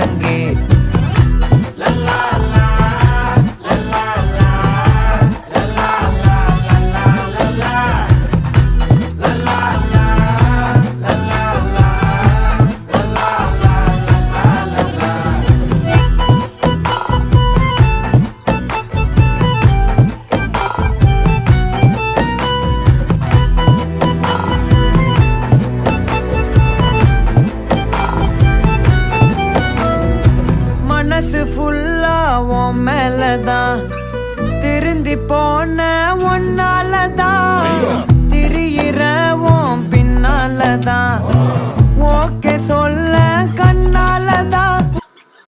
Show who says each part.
Speaker 1: முழங்கு. மனசு ஃபுல்லா உன் மேலதான், திருந்தி போன ஒன்னாலதான், திரியிற உன் பின்னாலதான், ஓகே சொல்ல கண்ணாலதான்,